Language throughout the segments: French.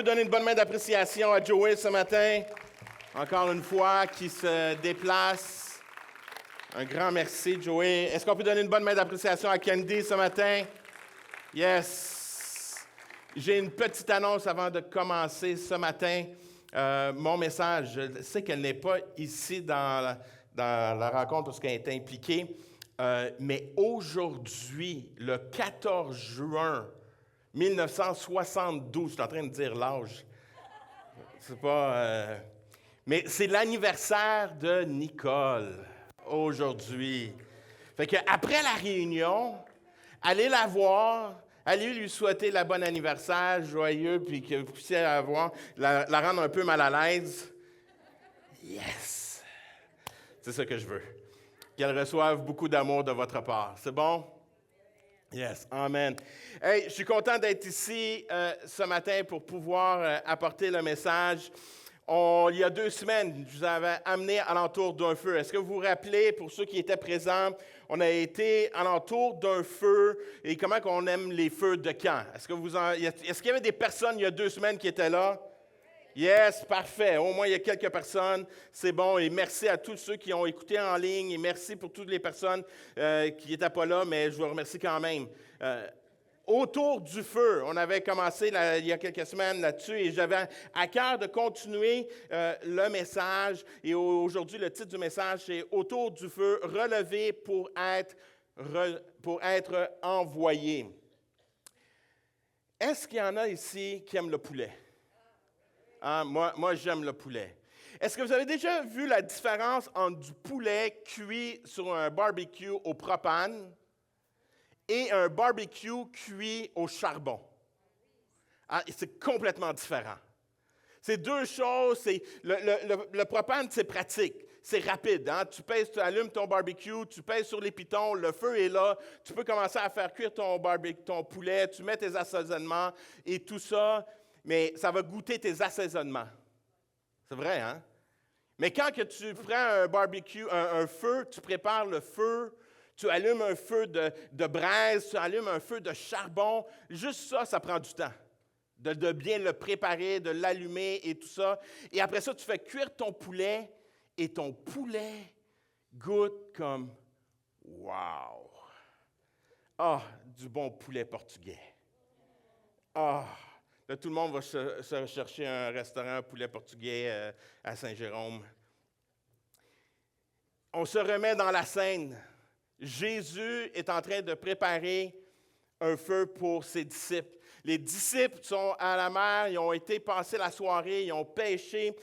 Je peux donner une bonne main d'appréciation à Joey ce matin, encore une fois, qui se déplace. Un grand merci, Joey. Est-ce qu'on peut donner une bonne main d'appréciation à Candy ce matin? Yes! J'ai une petite annonce avant de commencer ce matin. Mon message, je sais qu'elle n'est pas ici dans la rencontre parce qu'elle est impliquée, mais aujourd'hui, le 14 juin 1972, je suis en train de dire l'âge. C'est pas... mais c'est l'anniversaire de Nicole, aujourd'hui. Fait qu'après la réunion, allez la voir, allez lui souhaiter la bonne anniversaire, joyeux, puis que vous puissiez la voir, la rendre un peu mal à l'aise. Yes! C'est ça que je veux. Qu'elle reçoive beaucoup d'amour de votre part. C'est bon? Yes, amen. Hey, je suis content d'être ici ce matin pour pouvoir apporter le message. Il y a 2 semaines, je vous avais amené alentour d'un feu. Est-ce que vous vous rappelez, pour ceux qui étaient présents, on a été alentour d'un feu et comment on aime les feux de camp? Est-ce qu'il y avait des personnes il y a 2 semaines qui étaient là? Yes, parfait. Au moins, il y a quelques personnes. C'est bon. Et merci à tous ceux qui ont écouté en ligne. Et merci pour toutes les personnes qui n'étaient pas là, mais je vous remercie quand même. Autour du feu, on avait commencé il y a quelques semaines là-dessus et j'avais à cœur de continuer le message. Et aujourd'hui, le titre du message, c'est « Autour du feu, relevé pour être envoyé ». Est-ce qu'il y en a ici qui aiment le poulet? Hein, moi, j'aime le poulet. Est-ce que vous avez déjà vu la différence entre du poulet cuit sur un barbecue au propane et un barbecue cuit au charbon? Ah, c'est complètement différent. C'est 2 choses. Le propane, c'est pratique. C'est rapide. Hein? Tu allumes ton barbecue, tu pèses sur les pitons, le feu est là. Tu peux commencer à faire cuire ton poulet, tu mets tes assaisonnements et tout ça. Mais ça va goûter tes assaisonnements. C'est vrai, hein? Mais quand que tu prends un barbecue, un feu, tu prépares le feu, tu allumes un feu de braise, tu allumes un feu de charbon, juste ça, ça prend du temps. De bien le préparer, de l'allumer et tout ça. Et après ça, tu fais cuire ton poulet et ton poulet goûte comme « wow! » Ah, du bon poulet portugais. Ah! Là, tout le monde va se chercher un restaurant poulet portugais à Saint-Jérôme. On se remet dans la scène. Jésus est en train de préparer un feu pour ses disciples. Les disciples sont à la mer, ils ont été passer la soirée, ils ont pêché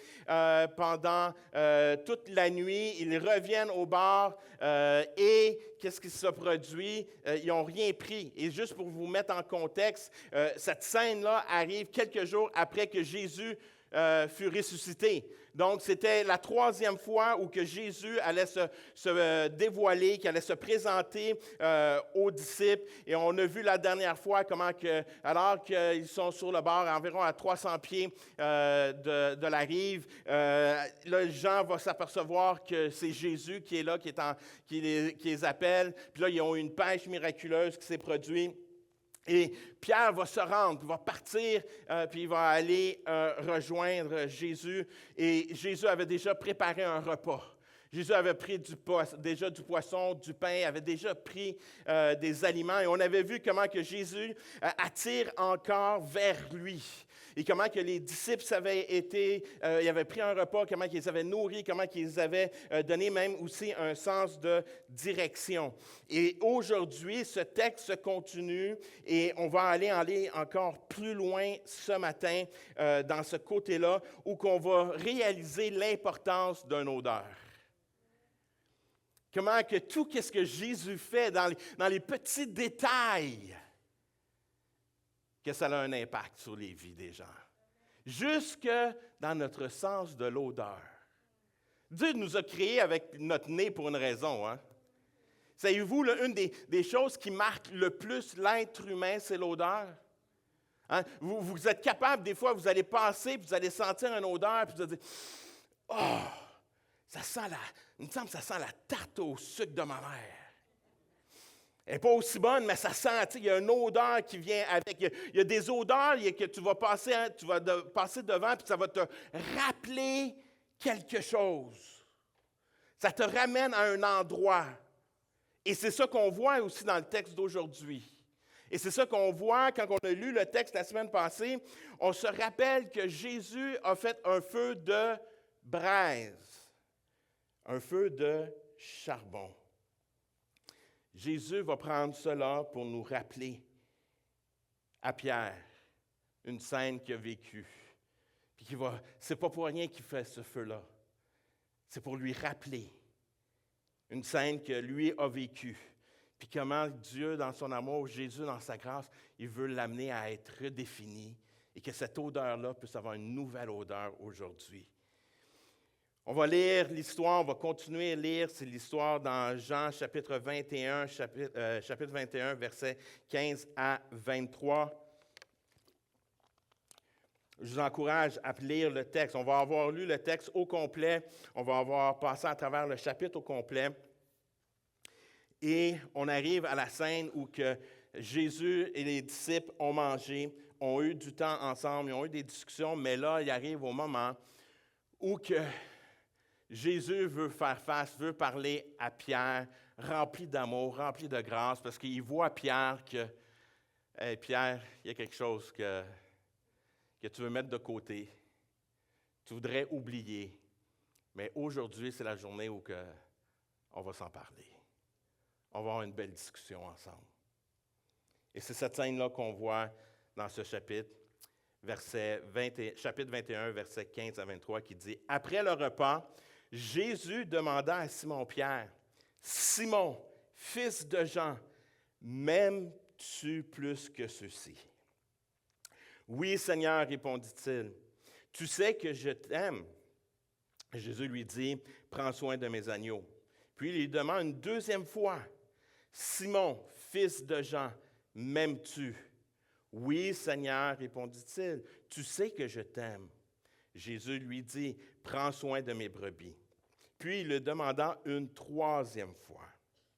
pendant toute la nuit. Ils reviennent au bar et qu'est-ce qui se produit? Ils n'ont rien pris. Et juste pour vous mettre en contexte, cette scène-là arrive quelques jours après que Jésus fut ressuscité. Donc, c'était la 3e fois où que Jésus allait se dévoiler, qu'il allait se présenter aux disciples. Et on a vu la dernière fois comment alors qu'ils sont sur le bord, environ à 300 pieds de la rive, là, Jean va s'apercevoir que c'est Jésus qui est là, qui les appelle. Puis là, ils ont une pêche miraculeuse qui s'est produite. Et Pierre va se rendre, va partir, puis il va aller rejoindre Jésus. Et Jésus avait déjà préparé un repas. Jésus avait pris déjà du poisson, du pain, avait déjà pris des aliments. Et on avait vu comment que Jésus attire encore vers lui. Et comment que les disciples ils avaient pris un repas, comment qu'ils les avaient nourris, comment qu'ils avaient donné même aussi un sens de direction. Et aujourd'hui, ce texte continue et on va aller encore plus loin ce matin dans ce côté-là où qu'on va réaliser l'importance d'une odeur. Comment que tout ce que Jésus fait dans les petits détails, que ça a un impact sur les vies des gens. Jusque dans notre sens de l'odeur. Dieu nous a créés avec notre nez pour une raison. Hein? Savez-vous, là, une des choses qui marque le plus l'être humain, c'est l'odeur? Hein? Vous êtes capable, des fois, vous allez passer, puis vous allez sentir une odeur, puis vous allez dire « Oh, il me semble que ça sent la tarte au sucre de ma mère. » Elle n'est pas aussi bonne, mais ça sent, il y a une odeur qui vient avec. Il y a des odeurs que tu vas passer, passer devant, puis ça va te rappeler quelque chose. Ça te ramène à un endroit. Et c'est ça qu'on voit aussi dans le texte d'aujourd'hui. Et c'est ça qu'on voit quand on a lu le texte la semaine passée. On se rappelle que Jésus a fait un feu de braise, un feu de charbon. Jésus va prendre cela pour nous rappeler à Pierre une scène qu'il a vécue. Puis c'est pas pour rien qu'il fait ce feu-là. C'est pour lui rappeler une scène que lui a vécue. Puis comment Dieu, dans son amour, Jésus, dans sa grâce, il veut l'amener à être redéfini et que cette odeur-là puisse avoir une nouvelle odeur aujourd'hui. On va lire l'histoire, on va continuer à lire, c'est l'histoire dans Jean chapitre 21, chapitre 21, versets 15 à 23. Je vous encourage à lire le texte. On va avoir lu le texte au complet, on va avoir passé à travers le chapitre au complet. Et on arrive à la scène où que Jésus et les disciples ont mangé, ont eu du temps ensemble, ils ont eu des discussions, mais là, il arrive au moment où que Jésus veut faire face, veut parler à Pierre, rempli d'amour, rempli de grâce, parce qu'il voit Pierre que, « Hey, Pierre, il y a quelque chose que tu veux mettre de côté, tu voudrais oublier, mais aujourd'hui, c'est la journée où on va s'en parler. On va avoir une belle discussion ensemble. » Et c'est cette scène-là qu'on voit dans ce chapitre, chapitre 21, versets 15 à 23, qui dit « Après le repas, Jésus demanda à Simon-Pierre, « Simon, fils de Jean, m'aimes-tu plus que ceux-ci? » »« Oui, Seigneur, répondit-il, tu sais que je t'aime. » Jésus lui dit, « Prends soin de mes agneaux. » Puis il lui demande une deuxième fois, « Simon, fils de Jean, m'aimes-tu? » »« Oui, Seigneur, répondit-il, tu sais que je t'aime. » Jésus lui dit, « Prends soin de mes brebis. » Puis il le demanda une troisième fois.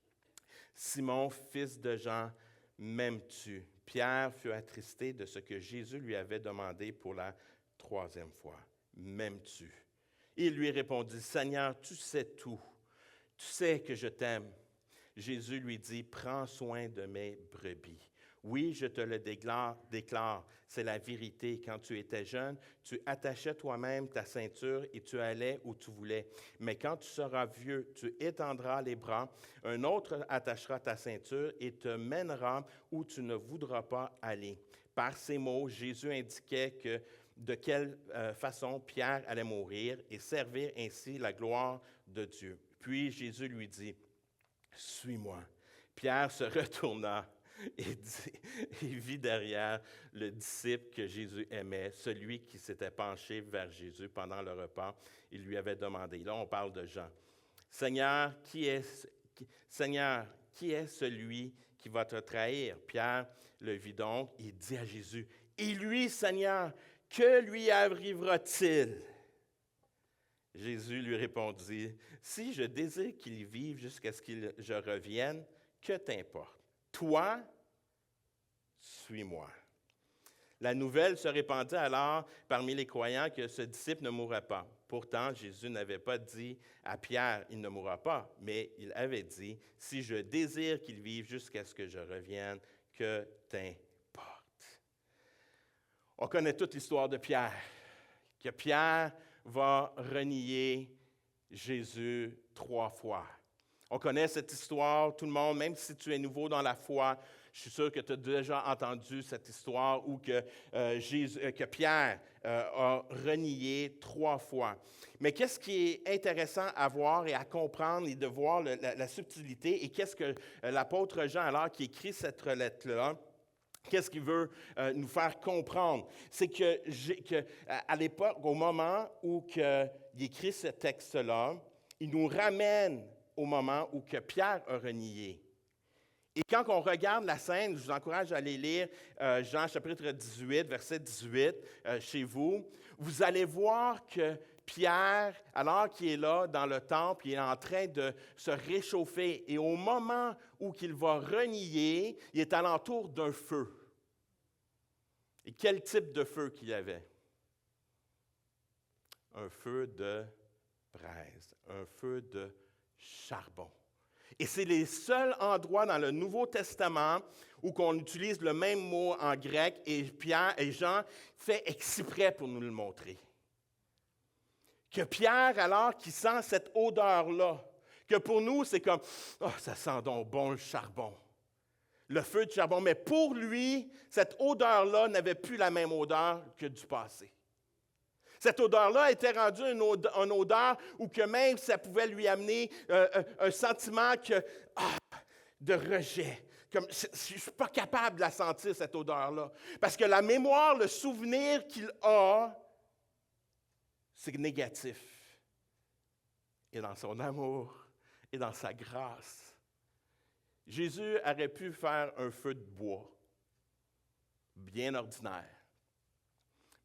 « Simon, fils de Jean, m'aimes-tu? » Pierre fut attristé de ce que Jésus lui avait demandé pour la troisième fois. « M'aimes-tu? » Il lui répondit, « Seigneur, tu sais tout. Tu sais que je t'aime. » Jésus lui dit, « Prends soin de mes brebis. » Oui, je te le déclare, c'est la vérité. Quand tu étais jeune, tu attachais toi-même ta ceinture et tu allais où tu voulais. Mais quand tu seras vieux, tu étendras les bras, un autre attachera ta ceinture et te mènera où tu ne voudras pas aller. Par ces mots, Jésus indiquait de quelle façon Pierre allait mourir et servir ainsi la gloire de Dieu. Puis Jésus lui dit, « Suis-moi. » Pierre se retourna et vit derrière le disciple que Jésus aimait, celui qui s'était penché vers Jésus pendant le repas. Il lui avait demandé, là on parle de Jean, « Seigneur, qui est celui qui va te trahir? » Pierre le vit donc et dit à Jésus, « Et lui, Seigneur, que lui arrivera-t-il? » Jésus lui répondit, « Si je désire qu'il vive jusqu'à ce que je revienne, que t'importe? Toi, suis-moi. » La nouvelle se répandit alors parmi les croyants que ce disciple ne mourrait pas. Pourtant, Jésus n'avait pas dit à Pierre, « Il ne mourra pas », mais il avait dit, « Si je désire qu'il vive jusqu'à ce que je revienne, que t'importe. » On connaît toute l'histoire de Pierre, que Pierre va renier Jésus 3 fois. On connaît cette histoire, tout le monde, même si tu es nouveau dans la foi, je suis sûr que tu as déjà entendu cette histoire où que Pierre a renié 3 fois. Mais qu'est-ce qui est intéressant à voir et à comprendre et de voir la subtilité et qu'est-ce que l'apôtre Jean, alors, qui écrit cette lettre-là, qu'est-ce qu'il veut nous faire comprendre? C'est que à l'époque, au moment où il écrit ce texte-là, il nous ramène au moment où que Pierre a renié. Et quand on regarde la scène, je vous encourage à aller lire Jean chapitre 18, verset 18, chez vous, vous allez voir que Pierre, alors qu'il est là dans le temple, il est en train de se réchauffer. Et au moment où il va renier, il est alentour d'un feu. Et quel type de feu qu'il y avait? Un feu de braise, un feu de charbon. Et c'est les seuls endroits dans le Nouveau Testament où on utilise le même mot en grec, et Pierre et Jean fait exprès pour nous le montrer. Que Pierre, alors qu'il sent cette odeur-là, que pour nous, c'est comme « Oh, ça sent donc bon le charbon ». Le feu de charbon. Mais pour lui, cette odeur-là n'avait plus la même odeur que du passé. Cette odeur-là était rendue une odeur où que même ça pouvait lui amener un sentiment de rejet. Comme, je ne suis pas capable de la sentir, cette odeur-là. Parce que la mémoire, le souvenir qu'il a, c'est négatif. Et dans son amour et dans sa grâce, Jésus aurait pu faire un feu de bois, bien ordinaire.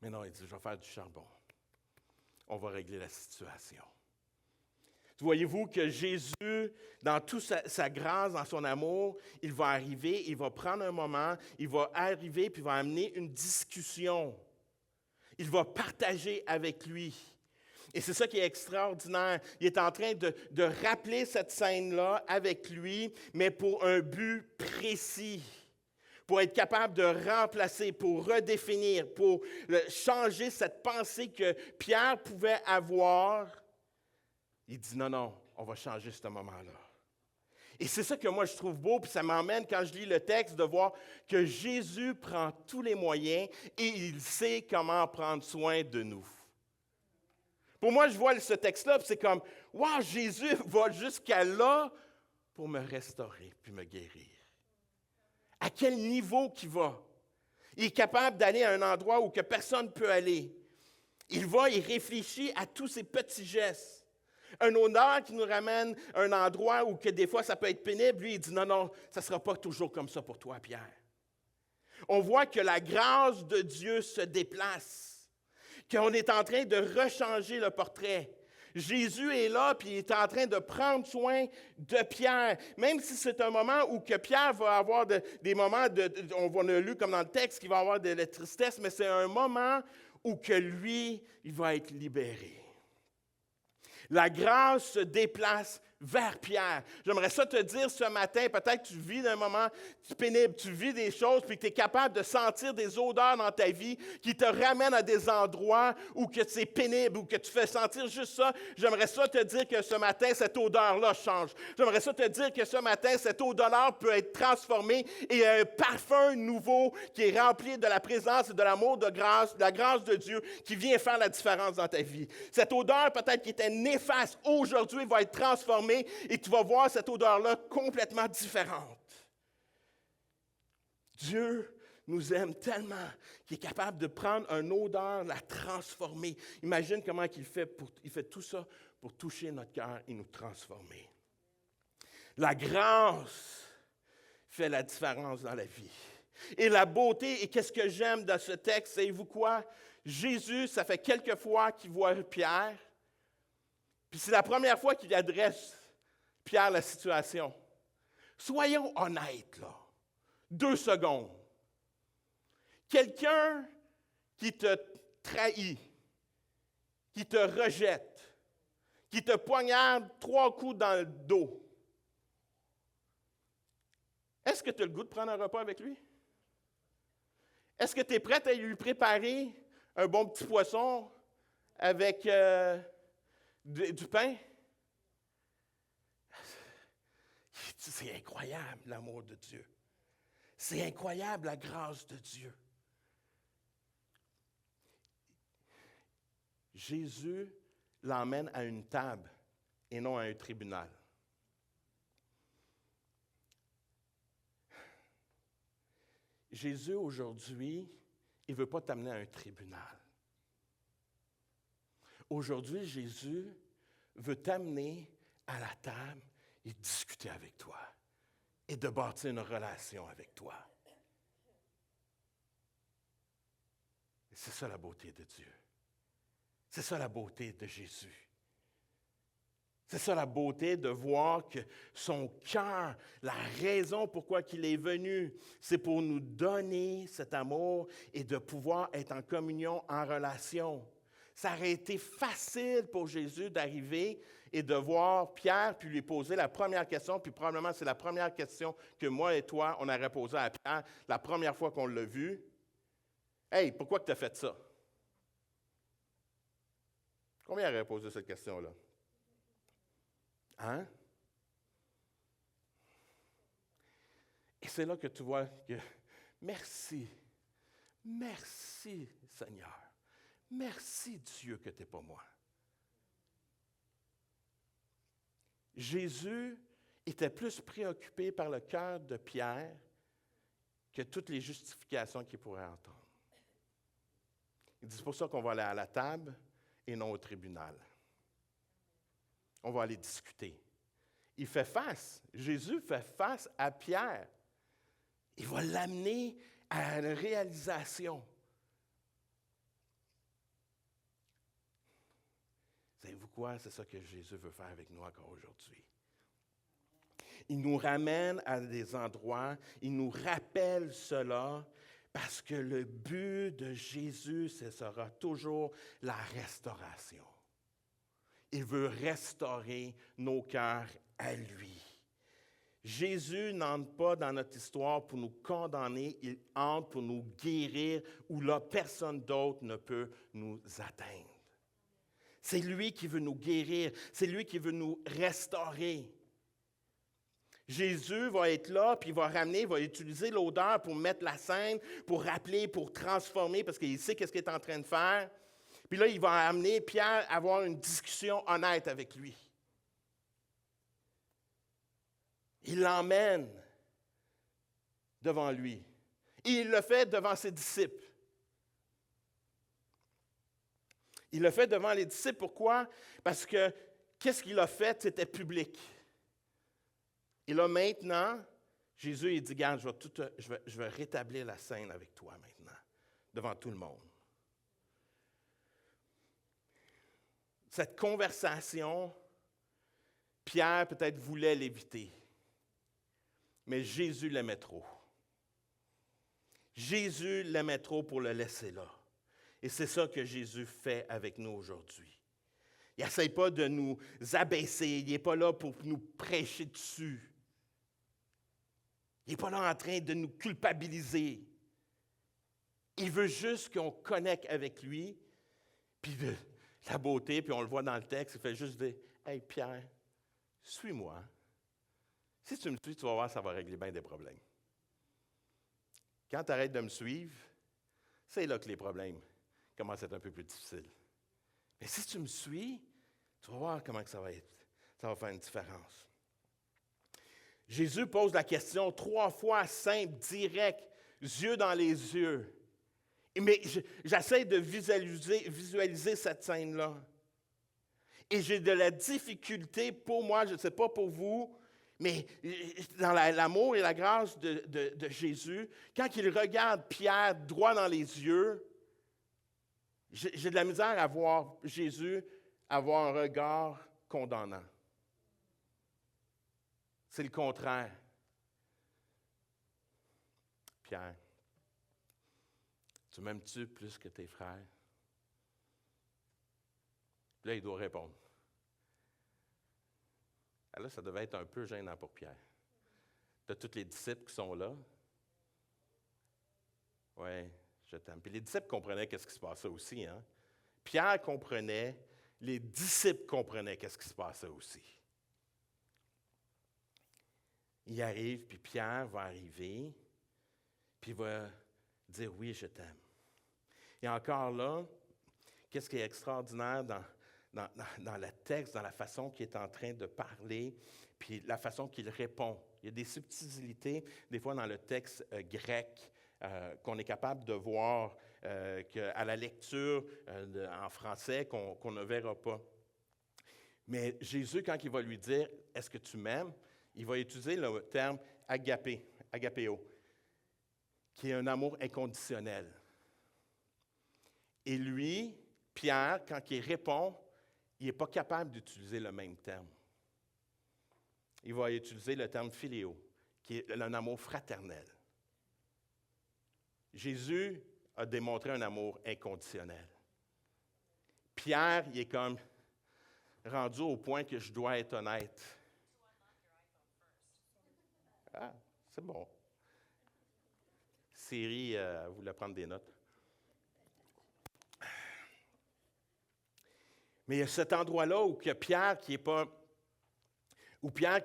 Mais non, il dit, je vais faire du charbon. On va régler la situation. Voyez-vous que Jésus, dans toute sa grâce, dans son amour, il va arriver, il va prendre un moment, il va arriver puis il va amener une discussion. Il va partager avec lui. Et c'est ça qui est extraordinaire. Il est en train de rappeler cette scène-là avec lui, mais pour un but précis. Pour être capable de remplacer, pour redéfinir, pour changer cette pensée que Pierre pouvait avoir. Il dit non, on va changer ce moment-là. Et c'est ça que moi je trouve beau, puis ça m'emmène quand je lis le texte de voir que Jésus prend tous les moyens et il sait comment prendre soin de nous. Pour moi, je vois ce texte-là, puis c'est comme, wow, Jésus va jusqu'à là pour me restaurer puis me guérir. À quel niveau qu'il va? Il est capable d'aller à un endroit où que personne ne peut aller. Il réfléchit à tous ces petits gestes. Un odeur qui nous ramène à un endroit où que des fois ça peut être pénible, lui il dit non, ça ne sera pas toujours comme ça pour toi, Pierre. On voit que la grâce de Dieu se déplace, qu'on est en train de rechanger le portrait. Jésus est là, puis il est en train de prendre soin de Pierre. Même si c'est un moment où que Pierre va avoir des moments, on a lu comme dans le texte, qu'il va avoir de la tristesse, mais c'est un moment où que lui, il va être libéré. La grâce se déplace vers Pierre. J'aimerais ça te dire ce matin, peut-être que tu vis un moment pénible, tu vis des choses, puis que tu es capable de sentir des odeurs dans ta vie qui te ramènent à des endroits où que c'est pénible, où que tu fais sentir juste ça. J'aimerais ça te dire que ce matin, cette odeur-là change. J'aimerais ça te dire que ce matin, cette odeur peut être transformée et il y a un parfum nouveau qui est rempli de la présence et de l'amour de grâce, de la grâce de Dieu qui vient faire la différence dans ta vie. Cette odeur peut-être qui était néfaste, aujourd'hui va être transformée et tu vas voir cette odeur-là complètement différente. Dieu nous aime tellement qu'il est capable de prendre une odeur, la transformer. Imagine comment il fait tout ça pour toucher notre cœur et nous transformer. La grâce fait la différence dans la vie. Et la beauté, et qu'est-ce que j'aime dans ce texte, savez-vous quoi? Jésus, ça fait quelques fois qu'il voit Pierre, puis c'est la première fois qu'il adresse Pierre la situation. Soyons honnêtes, là. 2 secondes. Quelqu'un qui te trahit, qui te rejette, qui te poignarde 3 coups dans le dos. Est-ce que tu as le goût de prendre un repas avec lui? Est-ce que tu es prête à lui préparer un bon petit poisson avec du pain? C'est incroyable, l'amour de Dieu. C'est incroyable, la grâce de Dieu. Jésus l'emmène à une table et non à un tribunal. Jésus, aujourd'hui, il ne veut pas t'amener à un tribunal. Aujourd'hui, Jésus veut t'amener à la table et discuter avec toi et de bâtir une relation avec toi. Et c'est ça la beauté de Dieu. C'est ça la beauté de Jésus. C'est ça la beauté de voir que son cœur, la raison pourquoi il est venu, c'est pour nous donner cet amour et de pouvoir être en communion, en relation. Ça aurait été facile pour Jésus d'arriver et de voir Pierre, puis lui poser la première question, puis probablement c'est la première question que moi et toi, on aurait posée à Pierre la première fois qu'on l'a vu. « Hey, pourquoi tu as fait ça? » Combien aurait posé cette question-là? Hein? Et c'est là que tu vois que merci Seigneur, merci Dieu que tu n'es pas moi. Jésus était plus préoccupé par le cœur de Pierre que toutes les justifications qu'il pourrait entendre. Il dit, c'est pour ça qu'on va aller à la table et non au tribunal. On va aller discuter. Jésus fait face à Pierre. Il va l'amener à une réalisation. Savez-vous quoi? C'est ça que Jésus veut faire avec nous encore aujourd'hui. Il nous ramène à des endroits, il nous rappelle cela, parce que le but de Jésus, ce sera toujours la restauration. Il veut restaurer nos cœurs à lui. Jésus n'entre pas dans notre histoire pour nous condamner, il entre pour nous guérir, où là, personne d'autre ne peut nous atteindre. C'est lui qui veut nous guérir, c'est lui qui veut nous restaurer. Jésus va être là, puis il va ramener, il va utiliser l'odeur pour mettre la scène, pour rappeler, pour transformer, parce qu'il sait qu'est-ce qu'il est en train de faire. Puis là, il va amener Pierre à avoir une discussion honnête avec lui. Il l'emmène devant lui. Et il le fait devant ses disciples. Il le fait devant les disciples. Pourquoi? Parce que qu'est-ce qu'il a fait? C'était public. Et là, maintenant, Jésus, il dit, regarde, je vais rétablir la scène avec toi maintenant, devant tout le monde. Cette conversation, Pierre peut-être voulait l'éviter, mais Jésus l'aimait trop. Jésus l'aimait trop pour le laisser là. Et c'est ça que Jésus fait avec nous aujourd'hui. Il n'essaie pas de nous abaisser, il n'est pas là pour nous prêcher dessus. Il n'est pas là en train de nous culpabiliser. Il veut juste qu'on connecte avec lui, puis de la beauté, puis on le voit dans le texte, il fait juste dire, « Hey Pierre, suis-moi. Si tu me suis, tu vas voir, ça va régler bien des problèmes. Quand tu arrêtes de me suivre, c'est là que les problèmes commencent à être un peu plus difficiles. Mais si tu me suis, tu vas voir comment que ça va être. Ça va faire une différence. » Jésus pose la question 3 fois, simple, direct, yeux dans les yeux. Mais j'essaie de visualiser cette scène-là. Et j'ai de la difficulté pour moi, je ne sais pas pour vous, mais dans l'amour et la grâce de Jésus, quand il regarde Pierre droit dans les yeux, j'ai de la misère à voir Jésus avoir un regard condamnant. C'est le contraire. Pierre, tu m'aimes-tu plus que tes frères? Puis là, il doit répondre. Alors là, ça devait être un peu gênant pour Pierre. Tu as tous les disciples qui sont là. Oui, je t'aime. Puis les disciples comprenaient qu'est-ce qui se passait aussi. Hein? Pierre comprenait, les disciples comprenaient qu'est-ce qui se passait aussi. Il arrive, puis Pierre va arriver, puis il va dire « Oui, je t'aime ». Et encore là, qu'est-ce qui est extraordinaire dans le texte, dans la façon qu'il est en train de parler, puis la façon qu'il répond. Il y a des subtilités, des fois dans le texte grec, qu'on est capable de voir à la lecture en français, qu'on ne verra pas. Mais Jésus, quand il va lui dire « Est-ce que tu m'aimes? » il va utiliser le terme « agapéo », qui est un amour inconditionnel. Et lui, Pierre, quand il répond, il n'est pas capable d'utiliser le même terme. Il va utiliser le terme philéo, qui est un amour fraternel. Jésus a démontré un amour inconditionnel. Pierre, il est comme rendu au point que je dois être honnête. Ah, c'est bon. Siri voulait prendre des notes. Mais il y a cet endroit-là où que Pierre, qui est pas, où Pierre,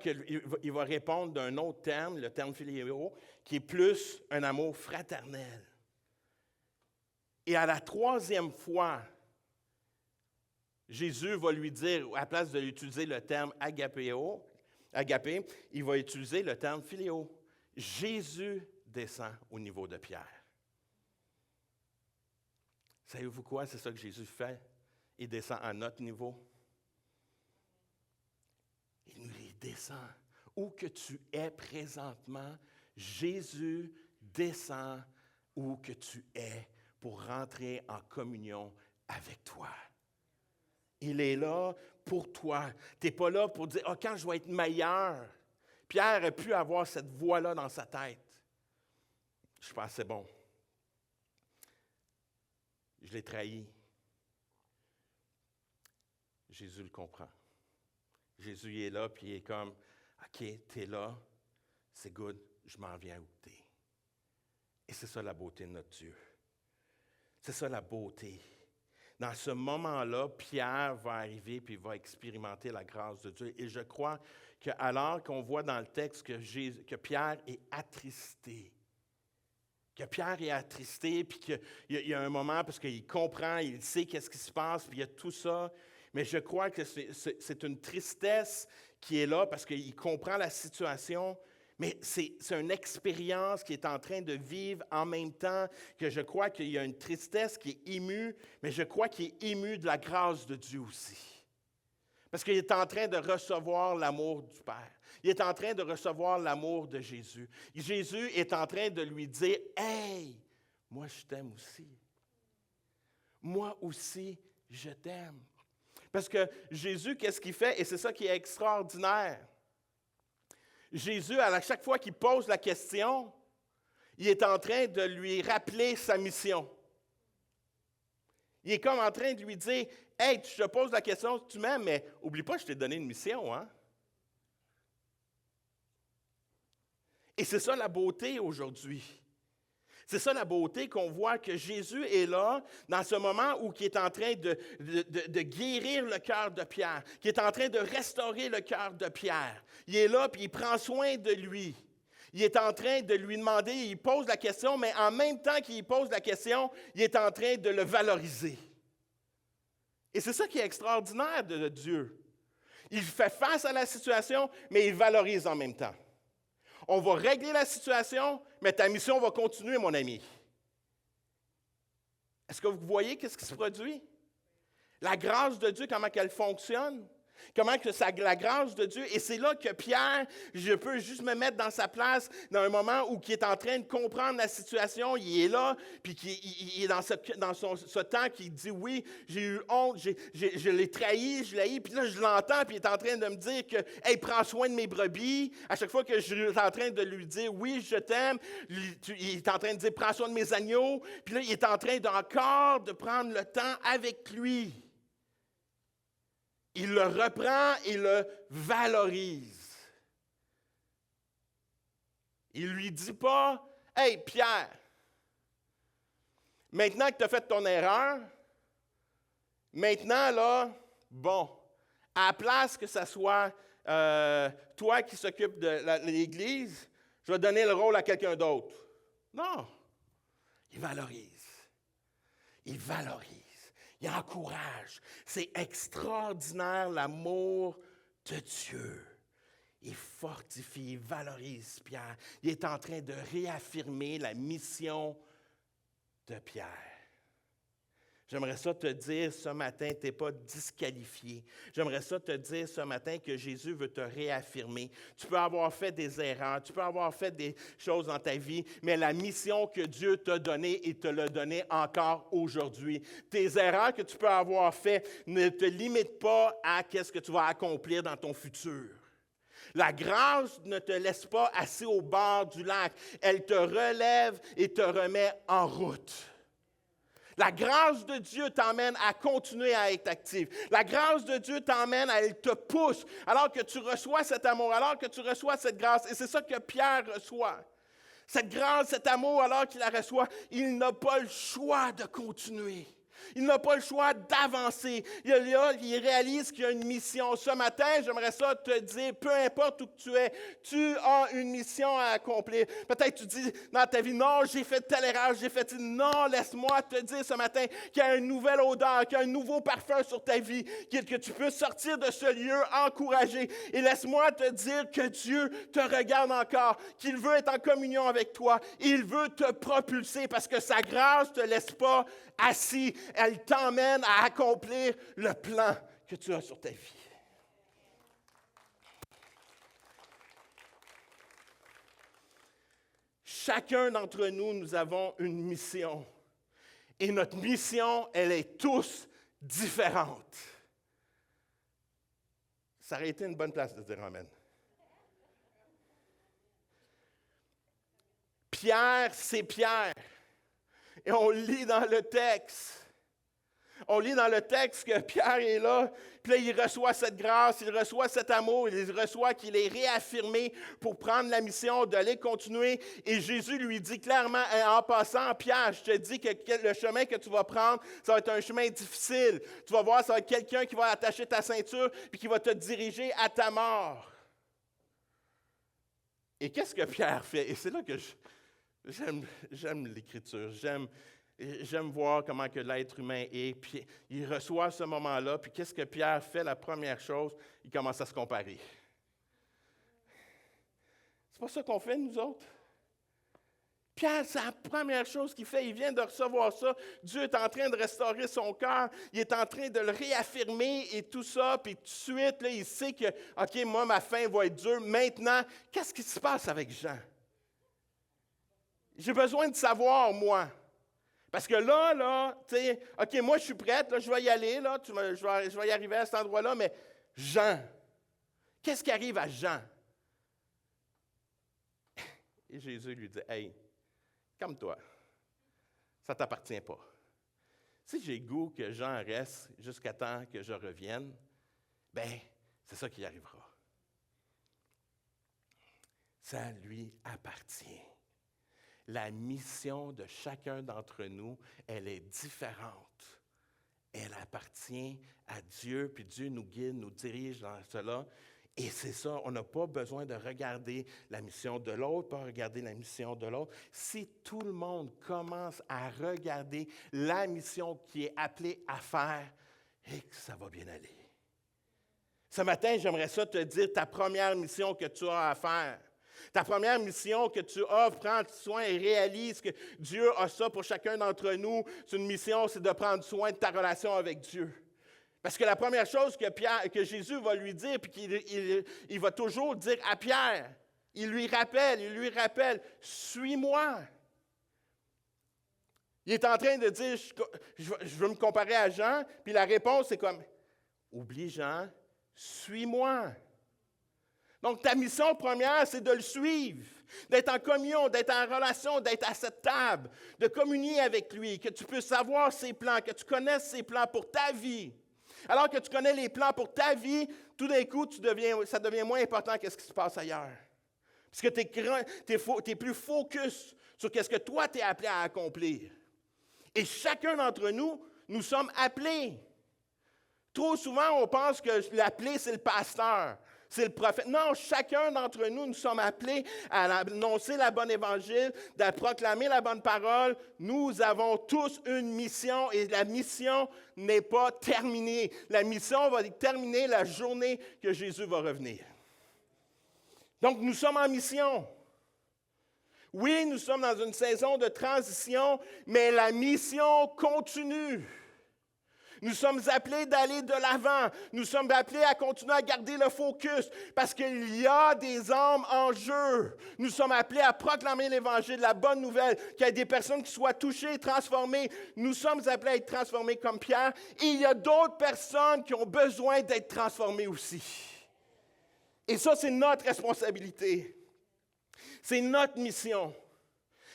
il va répondre d'un autre terme, le terme philéo, qui est plus un amour fraternel. Et à la troisième fois, Jésus va lui dire, à la place d'utiliser le terme agapé, il va utiliser le terme philéo. Jésus descend au niveau de Pierre. Savez-vous quoi? C'est ça que Jésus fait. Il descend à notre niveau. Il descend. Où que tu es présentement, Jésus descend où que tu es pour rentrer en communion avec toi. Il est là pour toi. Tu n'es pas là pour dire, « quand je vais être meilleur. » Pierre a pu avoir cette voix-là dans sa tête. Je pense, c'est bon. Je l'ai trahi. Jésus le comprend. Jésus il est là, puis il est comme, « OK, tu es là, c'est good, je m'en viens où tu es. » Et c'est ça la beauté de notre Dieu. C'est ça la beauté. Dans ce moment-là, Pierre va arriver puis va expérimenter la grâce de Dieu. Et je crois qu'alors qu'on voit dans le texte que Pierre est attristé, puis qu'il y a un moment parce qu'il comprend, il sait qu'est-ce qui se passe, puis il y a tout ça. Mais je crois que c'est une tristesse qui est là parce qu'il comprend la situation, mais c'est une expérience qu'il est en train de vivre en même temps que je crois qu'il y a une tristesse qui est émue, mais je crois qu'il est ému de la grâce de Dieu aussi. Parce qu'il est en train de recevoir l'amour du Père. Il est en train de recevoir l'amour de Jésus. Jésus est en train de lui dire, « Hey, moi je t'aime aussi. Moi aussi, je t'aime. » Parce que Jésus, qu'est-ce qu'il fait? Et c'est ça qui est extraordinaire. Jésus, à chaque fois qu'il pose la question, il est en train de lui rappeler sa mission. Il est comme en train de lui dire, « Hey, je te pose la question, tu m'aimes, mais oublie pas, je t'ai donné une mission. » Hein? Et c'est ça la beauté aujourd'hui. C'est ça la beauté qu'on voit que Jésus est là dans ce moment où il est en train de guérir le cœur de Pierre, qui est en train de restaurer le cœur de Pierre. Il est là puis il prend soin de lui. Il est en train de lui demander, il pose la question, mais en même temps qu'il pose la question, il est en train de le valoriser. Et c'est ça qui est extraordinaire de Dieu. Il fait face à la situation, mais il valorise en même temps. On va régler la situation, mais ta mission va continuer, mon ami. Est-ce que vous voyez qu'est-ce qui se produit? La grâce de Dieu, comment elle fonctionne? Comment que la grâce de Dieu, et c'est là que Pierre, je peux juste me mettre dans sa place, dans un moment où il est en train de comprendre la situation, il est là, puis il est dans ce temps qu'il dit, oui, j'ai eu honte, je l'ai trahi, je l'ai haï, puis là je l'entends, puis il est en train de me dire que, hey, prends soin de mes brebis, à chaque fois que je suis en train de lui dire, oui, je t'aime, il est en train de dire, prends soin de mes agneaux, puis là il est en train encore de prendre le temps avec lui. Il le reprend et le valorise. Il ne lui dit pas, « Hey, Pierre, maintenant que tu as fait ton erreur, maintenant, là, bon, à la place que ce soit toi qui s'occupe de l'Église, je vais donner le rôle à quelqu'un d'autre. » Non, il valorise. Il valorise. Il encourage. C'est extraordinaire l'amour de Dieu. Il fortifie, il valorise Pierre. Il est en train de réaffirmer la mission de Pierre. J'aimerais ça te dire ce matin, tu n'es pas disqualifié. J'aimerais ça te dire ce matin que Jésus veut te réaffirmer. Tu peux avoir fait des erreurs, tu peux avoir fait des choses dans ta vie, mais la mission que Dieu t'a donnée, il te l'a donnée encore aujourd'hui. Tes erreurs que tu peux avoir faites ne te limitent pas à ce que tu vas accomplir dans ton futur. La grâce ne te laisse pas assis au bord du lac. Elle te relève et te remet en route. La grâce de Dieu t'emmène à continuer à être actif. La grâce de Dieu t'emmène elle te pousse alors que tu reçois cet amour, alors que tu reçois cette grâce. Et c'est ça que Pierre reçoit. Cette grâce, cet amour, alors qu'il la reçoit, il n'a pas le choix de continuer. Il n'a pas le choix d'avancer. Il réalise qu'il y a une mission. Ce matin, j'aimerais ça te dire, peu importe où tu es, tu as une mission à accomplir. Peut-être tu dis dans ta vie, non, j'ai fait telle erreur, j'ai fait... Non, laisse-moi te dire ce matin qu'il y a une nouvelle odeur, qu'il y a un nouveau parfum sur ta vie, que tu peux sortir de ce lieu encouragé. Et laisse-moi te dire que Dieu te regarde encore, qu'il veut être en communion avec toi. Il veut te propulser parce que sa grâce ne te laisse pas assis. Elle t'emmène à accomplir le plan que tu as sur ta vie. Chacun d'entre nous, nous avons une mission. Et notre mission, elle est tous différente. Ça aurait été une bonne place de dire amen. Pierre, c'est Pierre. Et on lit dans le texte. On lit dans le texte que Pierre est là, puis là, il reçoit cette grâce, il reçoit cet amour, il reçoit qu'il est réaffirmé pour prendre la mission, d'aller continuer. Et Jésus lui dit clairement, en passant, Pierre, je te dis que le chemin que tu vas prendre, ça va être un chemin difficile. Tu vas voir, ça va être quelqu'un qui va attacher ta ceinture, puis qui va te diriger à ta mort. Et qu'est-ce que Pierre fait? Et c'est là que j'aime l'Écriture, j'aime voir comment que l'être humain est. Puis il reçoit ce moment-là, puis qu'est-ce que Pierre fait? La première chose, il commence à se comparer. C'est pas ça qu'on fait, nous autres? Pierre, c'est la première chose qu'il fait. Il vient de recevoir ça. Dieu est en train de restaurer son cœur. Il est en train de le réaffirmer et tout ça. Puis tout de suite, là, il sait que, OK, moi, ma fin va être dure. Maintenant, qu'est-ce qui se passe avec Jean? J'ai besoin de savoir, moi. Parce que là, tu sais, OK, moi, je suis prête, là, je vais y aller, là, je vais y arriver à cet endroit-là, mais Jean, qu'est-ce qui arrive à Jean? Et Jésus lui dit, « Hey, calme-toi, ça ne t'appartient pas. Si j'ai goût que Jean reste jusqu'à temps que je revienne, bien, c'est ça qui arrivera. Ça lui appartient. » La mission de chacun d'entre nous, elle est différente. Elle appartient à Dieu, puis Dieu nous guide, nous dirige dans cela. Et c'est ça, on n'a pas besoin de regarder la mission de l'autre, pas regarder la mission de l'autre. Si tout le monde commence à regarder la mission qui est appelée à faire, et que ça va bien aller. Ce matin, j'aimerais ça te dire ta première mission que tu as à faire. Ta première mission que tu as, prends soin et réalise que Dieu a ça pour chacun d'entre nous. C'est une mission, c'est de prendre soin de ta relation avec Dieu. Parce que la première chose que Jésus va lui dire, puis qu'il va toujours dire à Pierre, il lui rappelle, « Suis-moi ». Il est en train de dire, je veux me comparer à Jean, puis la réponse est comme, « Oublie Jean, suis-moi ». Donc, ta mission première, c'est de le suivre, d'être en communion, d'être en relation, d'être à cette table, de communier avec lui, que tu puisses savoir ses plans, que tu connaisses ses plans pour ta vie. Alors que tu connais les plans pour ta vie, tout d'un coup, ça devient moins important que ce qui se passe ailleurs. Parce que tu es plus focus sur ce que toi, tu es appelé à accomplir. Et chacun d'entre nous, nous sommes appelés. Trop souvent, on pense que l'appelé, c'est le pasteur. C'est le prophète. Non, chacun d'entre nous, nous sommes appelés à annoncer la bonne évangile, à proclamer la bonne parole. Nous avons tous une mission et la mission n'est pas terminée. La mission va terminer la journée que Jésus va revenir. Donc, nous sommes en mission. Oui, nous sommes dans une saison de transition, mais la mission continue. Nous sommes appelés d'aller de l'avant. Nous sommes appelés à continuer à garder le focus parce qu'il y a des âmes en jeu. Nous sommes appelés à proclamer l'Évangile, la bonne nouvelle, qu'il y ait des personnes qui soient touchées, transformées. Nous sommes appelés à être transformés comme Pierre. Et il y a d'autres personnes qui ont besoin d'être transformées aussi. Et ça, c'est notre responsabilité. C'est notre mission.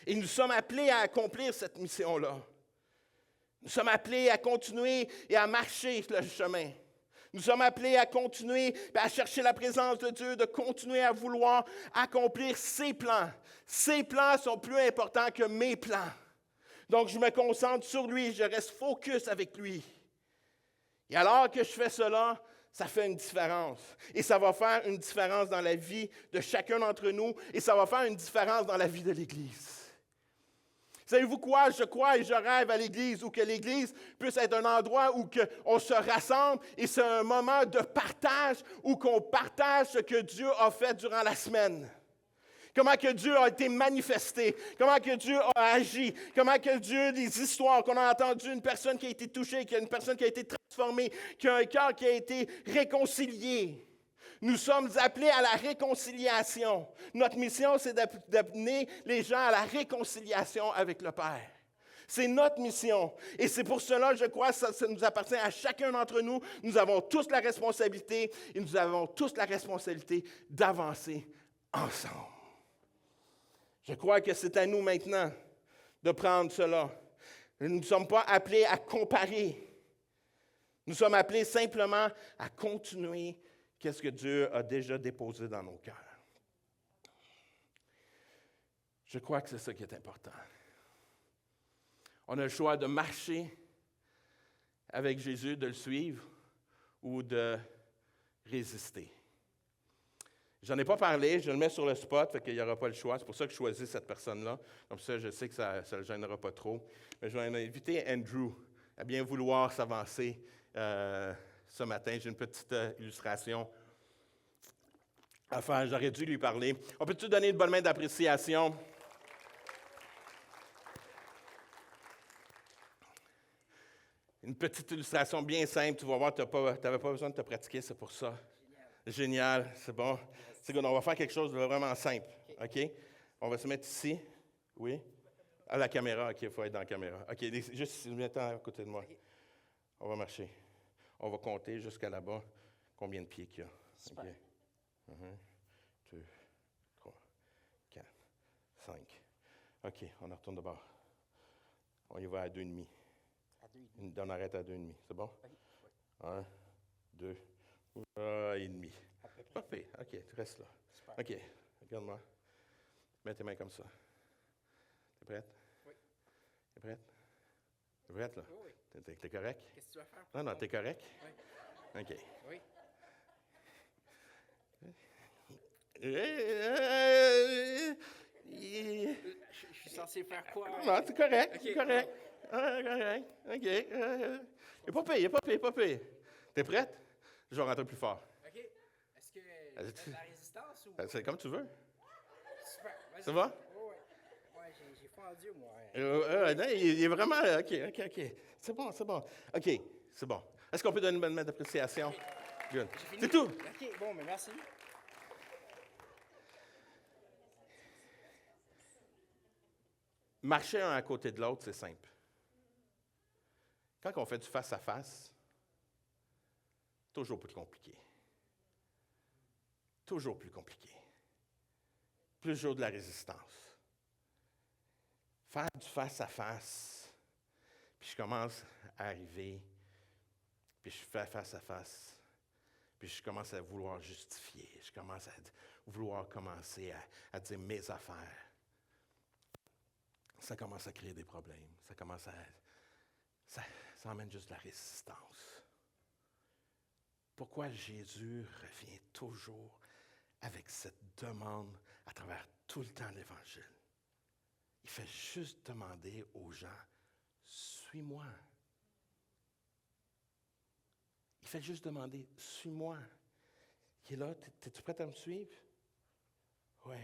Et nous sommes appelés à accomplir cette mission-là. Nous sommes appelés à continuer et à marcher le chemin. Nous sommes appelés à continuer à chercher la présence de Dieu, de continuer à vouloir accomplir ses plans. Ses plans sont plus importants que mes plans. Donc, je me concentre sur lui, je reste focus avec lui. Et alors que je fais cela, ça fait une différence. Et ça va faire une différence dans la vie de chacun d'entre nous et ça va faire une différence dans la vie de l'Église. Savez-vous quoi? Je crois et je rêve à l'Église, où que l'Église puisse être un endroit où on se rassemble et c'est un moment de partage, où qu'on partage ce que Dieu a fait durant la semaine. Comment que Dieu a été manifesté, comment que Dieu a agi, comment que Dieu, des histoires qu'on a entendues, une personne qui a été touchée, une personne qui a été transformée, qui a un cœur qui a été réconcilié. Nous sommes appelés à la réconciliation. Notre mission, c'est d'amener les gens à la réconciliation avec le Père. C'est notre mission. Et c'est pour cela, je crois, que ça nous appartient à chacun d'entre nous. Nous avons tous la responsabilité et nous avons tous la responsabilité d'avancer ensemble. Je crois que c'est à nous maintenant de prendre cela. Nous ne sommes pas appelés à comparer. Nous sommes appelés simplement à continuer qu'est-ce que Dieu a déjà déposé dans nos cœurs. Je crois que c'est ça qui est important. On a le choix de marcher avec Jésus, de le suivre ou de résister. Je n'en ai pas parlé, je le mets sur le spot, fait qu'il n'y aura pas le choix. C'est pour ça que je choisis cette personne-là. Comme ça, je sais que ça ne le gênera pas trop. Mais je vais inviter Andrew à bien vouloir s'avancer ce matin. J'ai une petite illustration à faire. J'aurais dû lui parler. On peut-tu donner une bonne main d'appréciation? Une petite illustration bien simple. Tu vas voir, tu n'avais pas besoin de te pratiquer, c'est pour ça. Génial, c'est bon. C'est good. On va faire quelque chose de vraiment simple. OK? On va se mettre ici. Oui? À la caméra. OK, il faut être dans la caméra. OK, juste mets-toi à côté de moi. On va marcher. On va compter jusqu'à là-bas combien de pieds qu'il y a. OK. 1, 2, 3, 4, 5. OK, on en retourne de bord. On y va à 2,5. On arrête à 2,5. C'est bon? 1, 2, et demi. Parfait. OK, tu restes là. Super. OK, regarde-moi. Mets tes mains comme ça. T'es prête? Oui. T'es prête? T'es prête, là? Oui. T'es correct? Qu'est-ce que tu vas faire? Non, t'es correct? Oui. OK. Oui. Je suis censé faire quoi? Non, c'est correct, okay. C'est correct. Correct. OK. Il n'est pas pire. T'es prête? Je vais rentrer plus fort. OK. Est-ce que j'ai de la résistance ou... C'est comme tu veux. Super. Vas-y. Ça va? Oui. Ouais, j'ai foi en Dieu, moi. Non, il est vraiment... OK. C'est bon. OK, c'est bon. Est-ce qu'on peut donner une bonne main d'appréciation? Okay. Good. C'est tout. OK, bon, mais merci. Marcher un à côté de l'autre, c'est simple. Quand on fait du face-à-face, toujours plus compliqué. Toujours plus compliqué. Toujours de la résistance. Faire du face-à-face, puis je commence à arriver, puis je fais face-à-face, puis je commence à vouloir justifier, je commence à vouloir commencer à dire mes affaires. Ça commence à créer des problèmes. Ça emmène juste de la résistance. Pourquoi Jésus revient toujours avec cette demande à travers tout le temps de l'Évangile? Il fait juste demander aux gens, suis-moi. Il fait juste demander, suis-moi. Il est là, es-tu prêt à me suivre? Oui.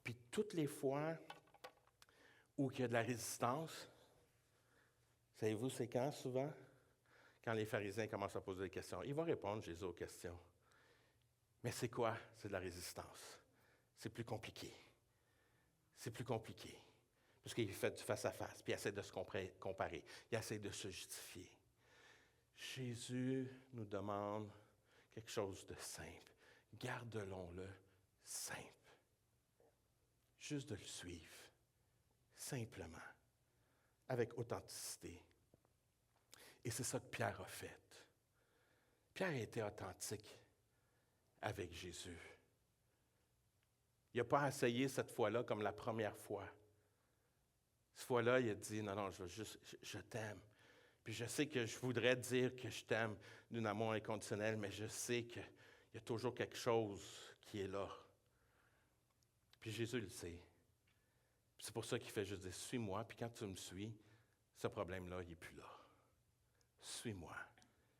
Puis toutes les fois où il y a de la résistance, Savez-vous, c'est quand souvent? Quand les pharisiens commencent à poser des questions. Il va répondre, Jésus, aux questions. Mais c'est quoi? C'est de la résistance. C'est plus compliqué. C'est plus compliqué. Parce qu'il fait du face-à-face, puis il essaie de se comparer. Il essaie de se justifier. Jésus nous demande quelque chose de simple. Gardons-le simple. Juste de le suivre. Simplement. Avec authenticité. Et c'est ça que Pierre a fait. Pierre a été authentique avec Jésus. Il n'a pas essayé cette fois-là comme la première fois. Cette fois-là, il a dit, non, je t'aime. Puis je sais que je voudrais dire que je t'aime d'un amour inconditionnel, mais je sais qu'il y a toujours quelque chose qui est là. Puis Jésus le sait. Puis c'est pour ça qu'il fait juste dire, suis-moi, puis quand tu me suis, ce problème-là, il n'est plus là. Suis-moi,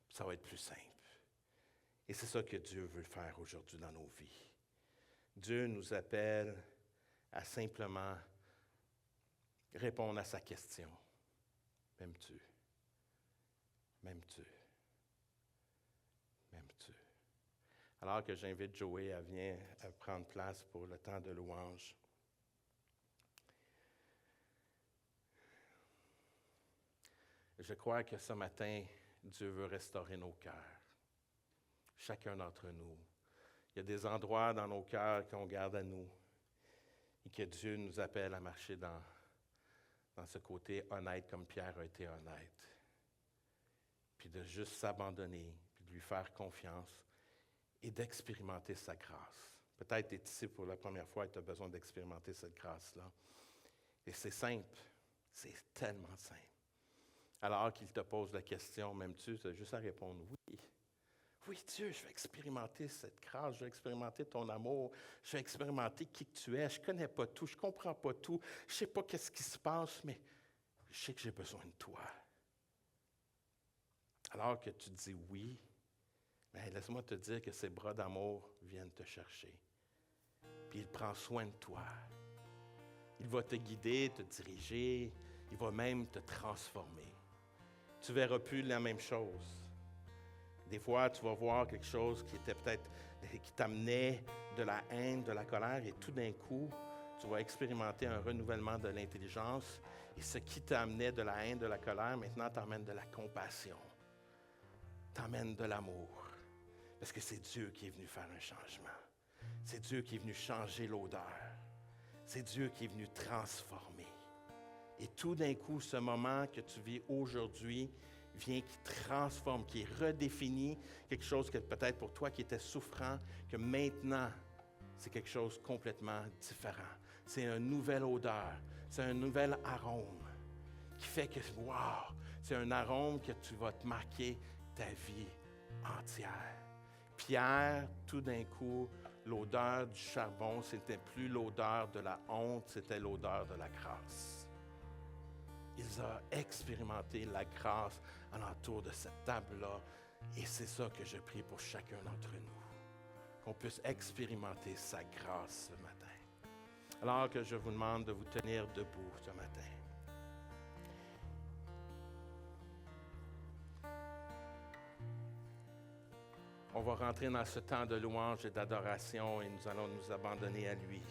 puis ça va être plus simple. Et c'est ça que Dieu veut faire aujourd'hui dans nos vies. Dieu nous appelle à simplement répondre à sa question. M'aimes-tu? M'aimes-tu? M'aimes-tu? Alors que j'invite Joey à venir à prendre place pour le temps de louange. Je crois que ce matin, Dieu veut restaurer nos cœurs. Chacun d'entre nous. Il y a des endroits dans nos cœurs qu'on garde à nous et que Dieu nous appelle à marcher dans ce côté honnête comme Pierre a été honnête. Puis de juste s'abandonner, puis de lui faire confiance et d'expérimenter sa grâce. Peut-être tu es ici pour la première fois et tu as besoin d'expérimenter cette grâce-là. Et c'est simple, c'est tellement simple. Alors qu'il te pose la question, m'aimes-tu? Tu as juste à répondre oui. Oui, Dieu, je vais expérimenter cette grâce, je vais expérimenter ton amour, je vais expérimenter qui que tu es. Je ne connais pas tout, je ne comprends pas tout, je ne sais pas qu'est-ce qui se passe, mais je sais que j'ai besoin de toi. Alors que tu dis oui, ben laisse-moi te dire que ces bras d'amour viennent te chercher. Puis il prend soin de toi. Il va te guider, te diriger, il va même te transformer. Tu ne verras plus la même chose. Des fois, tu vas voir quelque chose qui était peut-être, qui t'amenait de la haine, de la colère, et tout d'un coup, tu vas expérimenter un renouvellement de l'intelligence. Et ce qui t'amenait de la haine, de la colère, maintenant t'emmène de la compassion, t'emmène de l'amour. Parce que c'est Dieu qui est venu faire un changement. C'est Dieu qui est venu changer l'odeur. C'est Dieu qui est venu transformer. Et tout d'un coup, ce moment que tu vis aujourd'hui vient qui transforme, qui redéfinit quelque chose que peut-être pour toi qui était souffrant, que maintenant, c'est quelque chose de complètement différent. C'est une nouvelle odeur, c'est un nouvel arôme qui fait que, wow, c'est un arôme que tu vas te marquer ta vie entière. Pierre, tout d'un coup, l'odeur du charbon, c'était plus l'odeur de la honte, c'était l'odeur de la grâce. Ils ont expérimenté la grâce alentour de cette table-là. Et c'est ça que je prie pour chacun d'entre nous. Qu'on puisse expérimenter sa grâce ce matin. Alors que je vous demande de vous tenir debout ce matin. On va rentrer dans ce temps de louange et d'adoration et nous allons nous abandonner à lui.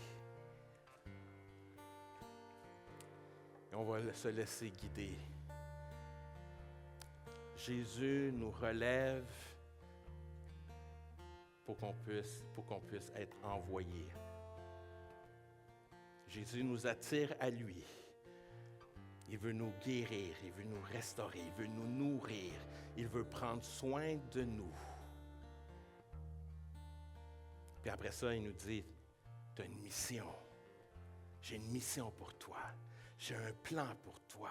Et on va se laisser guider. Jésus nous relève pour qu'on puisse être envoyé. Jésus nous attire à lui. Il veut nous guérir, il veut nous restaurer, il veut nous nourrir, il veut prendre soin de nous. Puis après ça, il nous dit, tu as une mission. J'ai une mission pour toi. J'ai un plan pour toi.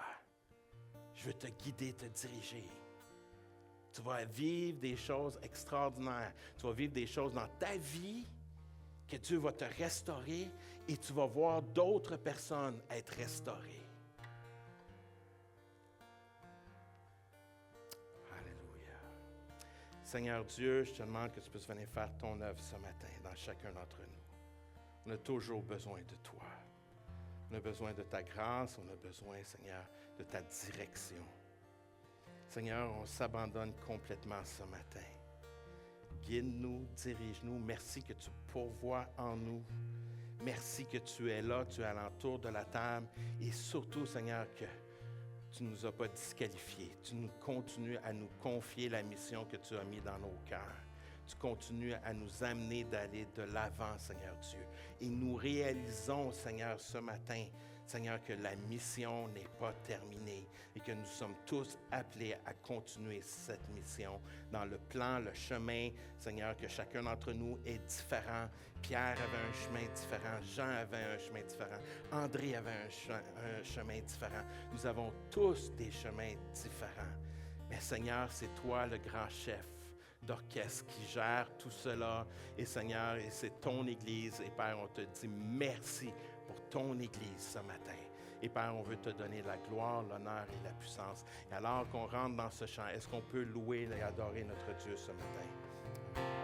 Je veux te guider, te diriger. Tu vas vivre des choses extraordinaires. Tu vas vivre des choses dans ta vie que Dieu va te restaurer et tu vas voir d'autres personnes être restaurées. Alléluia. Seigneur Dieu, je te demande que tu puisses venir faire ton œuvre ce matin dans chacun d'entre nous. On a toujours besoin de toi. On a besoin de ta grâce, on a besoin, Seigneur, de ta direction. Seigneur, on s'abandonne complètement ce matin. Guide-nous, dirige-nous. Merci que tu pourvois en nous. Merci que tu es là, tu es alentour de la table. Et surtout, Seigneur, que tu ne nous as pas disqualifiés. Tu nous continues à nous confier la mission que tu as mise dans nos cœurs. Tu continues à nous amener d'aller de l'avant, Seigneur Dieu. Et nous réalisons, Seigneur, ce matin, Seigneur, que la mission n'est pas terminée et que nous sommes tous appelés à continuer cette mission dans le plan, le chemin, Seigneur, que chacun d'entre nous est différent. Pierre avait un chemin différent, Jean avait un chemin différent, André avait un chemin différent. Nous avons tous des chemins différents. Mais Seigneur, c'est toi le grand chef d'orchestre qui gère tout cela. Et Seigneur, et c'est ton Église. Et Père, on te dit merci pour ton Église ce matin. Et Père, on veut te donner la gloire, l'honneur et la puissance. Et alors qu'on rentre dans ce chant, est-ce qu'on peut louer et adorer notre Dieu ce matin?